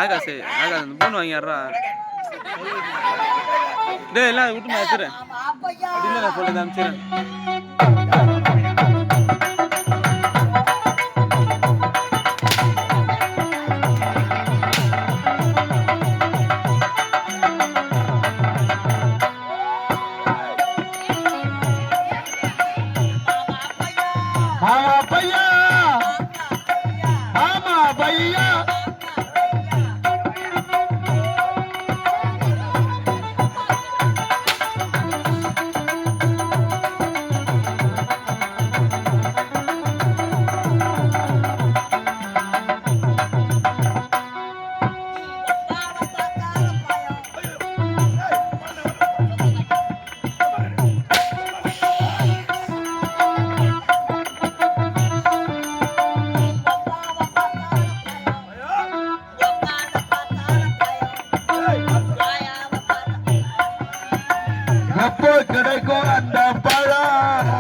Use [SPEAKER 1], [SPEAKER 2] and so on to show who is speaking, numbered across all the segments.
[SPEAKER 1] ஆகாசு phone வாங்கிடுறா டே எல்லாம் விட்டு நான் வச்சுறேன் அப்படின்னு நான் சொல்லி அனுப்பிச்சிடறேன்.
[SPEAKER 2] கிடைக்கும் அந்த பழம்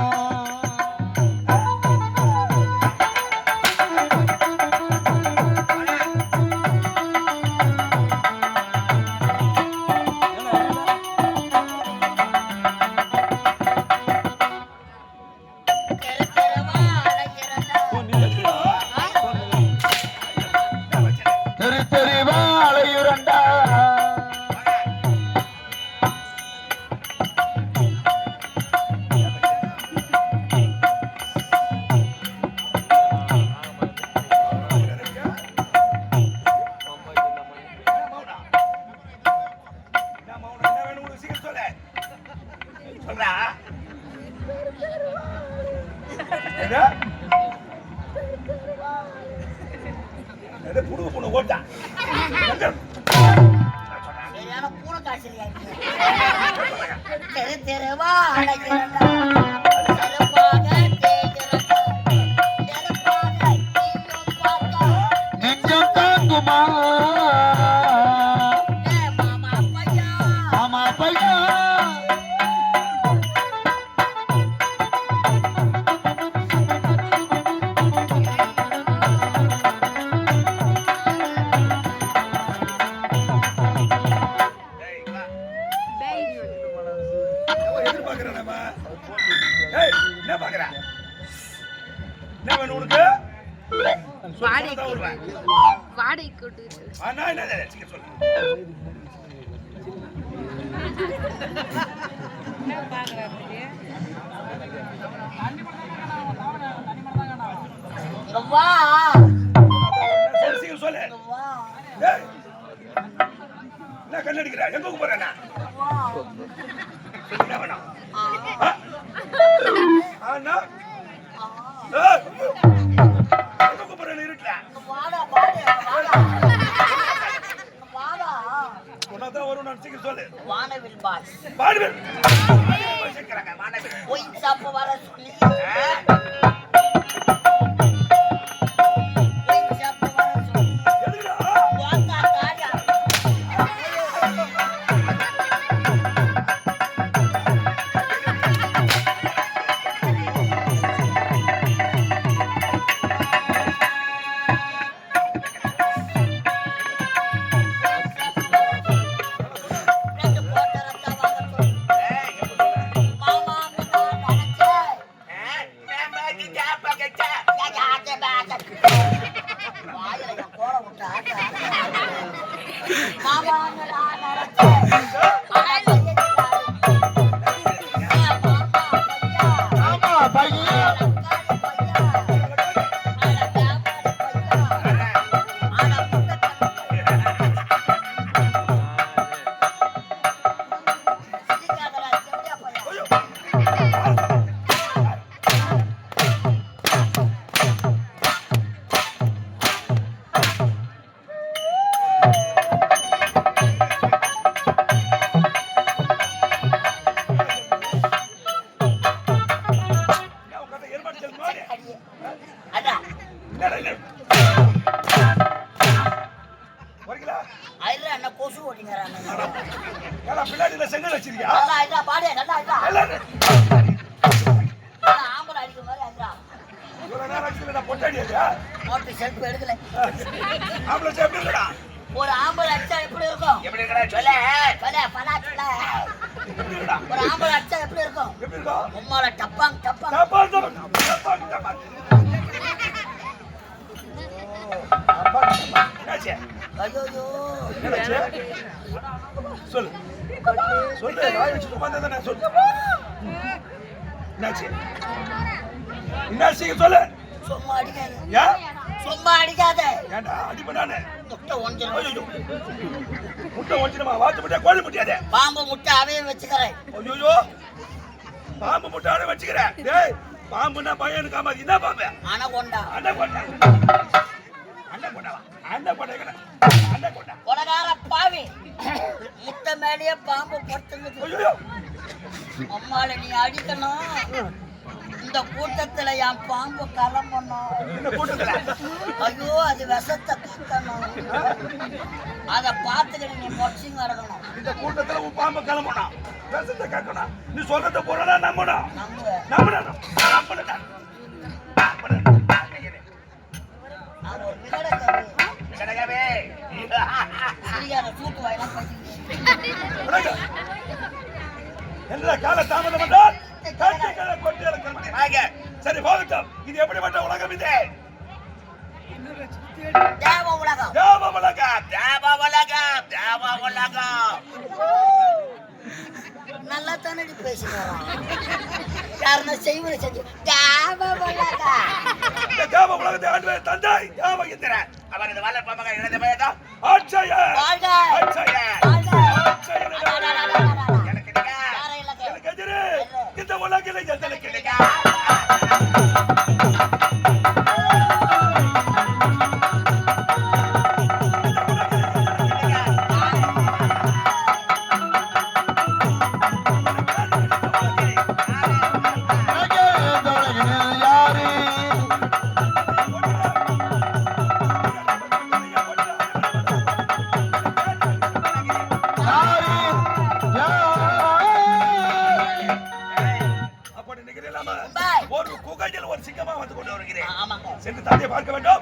[SPEAKER 2] கண்ணடிக்கிறா எங்க போறேன்னா வரும் நான் சீக்கிரம் சொல்லு. வானவில் பாஸ் வானவில் சீக்கிரங்க வானவில் போய் சாப்ப வர சொல்லி பாவான்னு நான் நினைச்சேன். ஆனா பையன்
[SPEAKER 3] ஆமா பையன் கொசு ஓட்டிங்கிறாங்க. பின்னாடி செங்கல் வச்சிருக்கியா?
[SPEAKER 2] பாடு நல்லா ஆம்பளை அடிக்கிற மாதிரி அடிக்கிறா. மோட்டர் செல்ஃப் எடுக்கல. ஒரு ஆம்பளை அடிச்சா எப்படி இருக்கும்? ஒரு ஆம்பளை அடிச்சா எப்படி இருக்கும்? உம்மால டப்பாங் டப்பாங். ஐயோ
[SPEAKER 3] சொல்லு சொல்லு வாய் வச்சுட்டு உட்கார்ந்தா சொல்லு. என்னாச்சு என்னாச்சு சொல்லு.
[SPEAKER 2] சும்மா அடிக்காத.
[SPEAKER 3] ஏன்
[SPEAKER 2] சும்மா அடிக்காத.
[SPEAKER 3] ஏன்டா அடிபடானே?
[SPEAKER 2] முட்டை ஒஞ்சிரும்.
[SPEAKER 3] முட்டை ஒஞ்சிருமா? வாத்து முட்டை கோழி முட்டையாதே?
[SPEAKER 2] பாம்பு முட்டை அவையும் வச்சுக்கிறேன்.
[SPEAKER 3] ஐயோ பாம்பு முட்டை அவை வச்சுக்கிறேன். டேய் பாம்புன்னா பையனு காமாதி. என்ன பாம்பு?
[SPEAKER 2] அனகொண்டா.
[SPEAKER 3] அனகொண்டா அனகொண்டாவா? அனகொண்டா அனகொண்டா
[SPEAKER 2] கொலகார பாவி. முட்டை மேலேயே பாம்பு படுத்துங்க.
[SPEAKER 3] ஐயோ
[SPEAKER 2] அம்மால நீ அடிக்கணும். இந்த கூட்டத்துல என் பாம்பு கிளம்பணும்.
[SPEAKER 3] இந்த கூட்டத்துல
[SPEAKER 2] ஐயோ அது விஷத்தை கக்கணும். அத பாத்துக்கிட்டு நீ மொச்சிங்க வரணும்.
[SPEAKER 3] இந்த கூட்டத்துல உன் பாம்பு கிளம்பணும். விஷத்தை கக்கணும். நீ சொல்றத போறடா நம்பணும்.
[SPEAKER 2] நம்புவேன்.
[SPEAKER 3] நம்பணும்.
[SPEAKER 2] அது ஒரு விகடகவே. சரியான சூட்டு வாயெல்லாம் பேசிக்கிட்டு.
[SPEAKER 3] என்ன கால தாமதம் என்றால் சரி போகட்டும். இது எப்படிப்பட்ட உலகம்? இது
[SPEAKER 2] தேவ உலகம்.
[SPEAKER 3] தேவ உலகம். தேவ உலகம். தேவ உலகம்.
[SPEAKER 2] நல்லா தானே பேசுகிறான். யாருன்னா செய்வதை செஞ்சு தேவ உலகம்.
[SPEAKER 3] இந்த தேவ உலகத்தை ஆண்டு தந்தை தேவகிந்திரன். அவர் இந்த வல்ல பாமக இணைந்த பையதா ஆட்சய.
[SPEAKER 2] வாழ்க.
[SPEAKER 3] ஆட்சய.
[SPEAKER 2] வாழ்க.
[SPEAKER 3] எனக்கு எதிரே இந்த உலகில் எத்தனை கிடைக்க ஒரு குகையில் ஒரு சிங்கமா வந்து கொண்டு வருகிறேன். சென்று தந்தையை பார்க்க வேண்டும்.